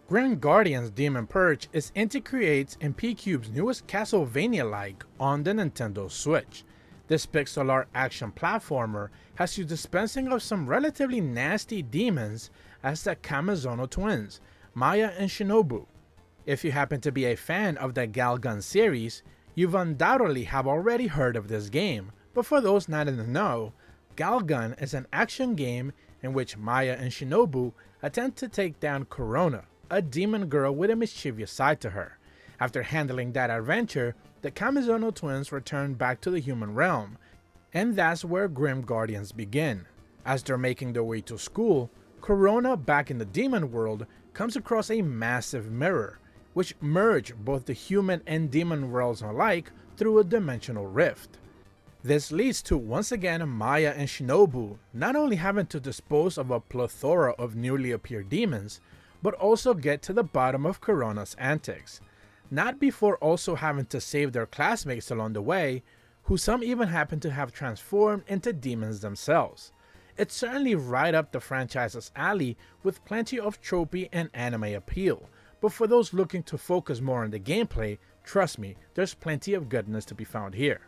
Grim Guardian's Demon Purge is Inti Creates and PQube's newest Castlevania Like on the Nintendo Switch. This pixel art action platformer has you dispensing of some relatively nasty demons as the Kamizono twins, Maya and Shinobu. If you happen to be a fan of the Galgun series, you've undoubtedly have already heard of this game, but for those not in the know, Galgun is an action game in which Maya and Shinobu attempt to take down Corona, a demon girl with a mischievous side to her. After handling that adventure, the Kamizono twins return back to the human realm, and that's where Grim Guardians begin. As they're making their way to school, Corona, back in the demon world, comes across a massive mirror, which merge both the human and demon worlds alike through a dimensional rift. This leads to once again Maya and Shinobu not only having to dispose of a plethora of newly appeared demons, but also get to the bottom of Corona's antics. Not before also having to save their classmates along the way, who some even happen to have transformed into demons themselves. It's certainly right up the franchise's alley with plenty of tropey and anime appeal, but for those looking to focus more on the gameplay, trust me, there's plenty of goodness to be found here.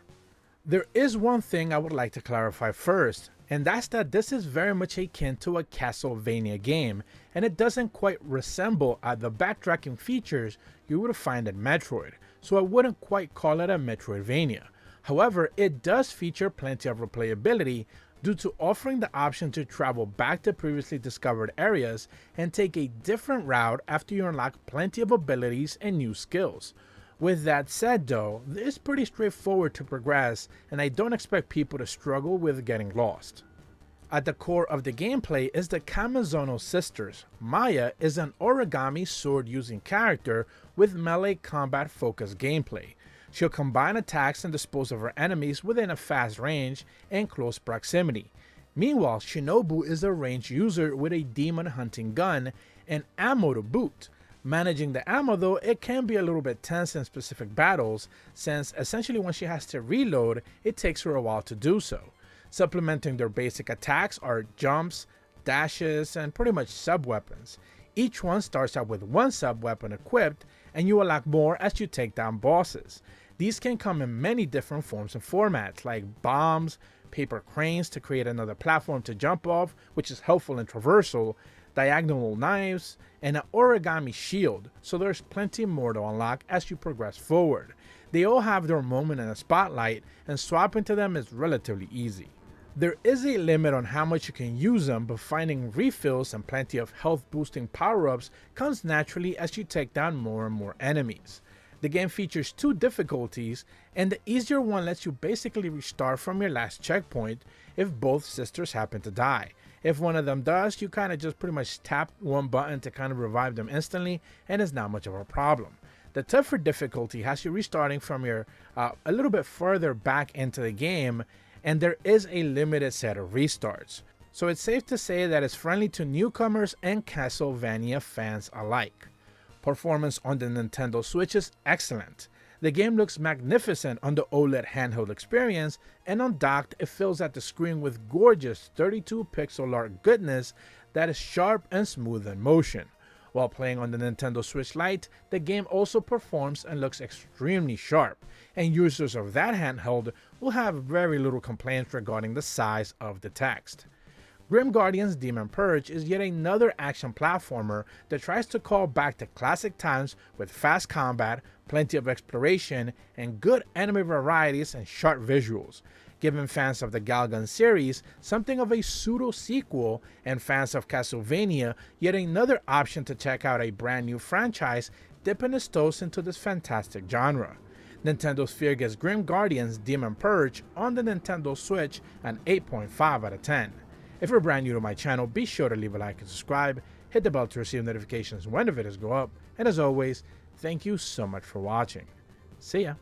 There is one thing I would like to clarify first, and that's that this is very much akin to a Castlevania game, and it doesn't quite resemble the backtracking features you would find in Metroid, so I wouldn't quite call it a Metroidvania. However, it does feature plenty of replayability due to offering the option to travel back to previously discovered areas and take a different route after you unlock plenty of abilities and new skills. With that said though, it's pretty straightforward to progress, and I don't expect people to struggle with getting lost. At the core of the gameplay is the Kamizono sisters. Maya is an origami sword using character with melee combat focused gameplay. She'll combine attacks and dispose of her enemies within a fast range and close proximity. Meanwhile, Shinobu is a ranged user with a demon hunting gun and ammo to boot. Managing the ammo though, it can be a little bit tense in specific battles, since essentially when she has to reload, it takes her a while to do so. Supplementing their basic attacks are jumps, dashes, and pretty much sub-weapons. Each one starts out with one sub-weapon equipped, and you unlock more as you take down bosses. These can come in many different forms and formats, like bombs, paper cranes to create another platform to jump off, which is helpful in traversal, diagonal knives, and an origami shield, so there's plenty more to unlock as you progress forward. They all have their moment in the spotlight, and swapping to them is relatively easy. There is a limit on how much you can use them, but finding refills and plenty of health boosting power-ups comes naturally as you take down more and more enemies. The game features two difficulties, and the easier one lets you basically restart from your last checkpoint if both sisters happen to die. If one of them does, you kind of just pretty much tap one button to kind of revive them instantly, and it's not much of a problem. The tougher difficulty has you restarting from your a little bit further back into the game, and there is a limited set of restarts. So it's safe to say that it's friendly to newcomers and Castlevania fans alike. Performance on the Nintendo Switch is excellent. The game looks magnificent on the OLED handheld experience, and on docked it fills out the screen with gorgeous 32 pixel art goodness that is sharp and smooth in motion. While playing on the Nintendo Switch Lite, the game also performs and looks extremely sharp, and users of that handheld will have very little complaints regarding the size of the text. Grim Guardian's Demon Purge is yet another action platformer that tries to call back to classic times with fast combat, plenty of exploration, and good anime varieties and sharp visuals, giving fans of the Galgun series something of a pseudo sequel, and fans of Castlevania yet another option to check out a brand new franchise dipping its toes into this fantastic genre. Nintendo Sphere gives Grim Guardian's Demon Purge on the Nintendo Switch an 8.5 out of 10. If you're brand new to my channel, be sure to leave a like and subscribe, hit the bell to receive notifications when the videos go up, and as always, thank you so much for watching. See ya!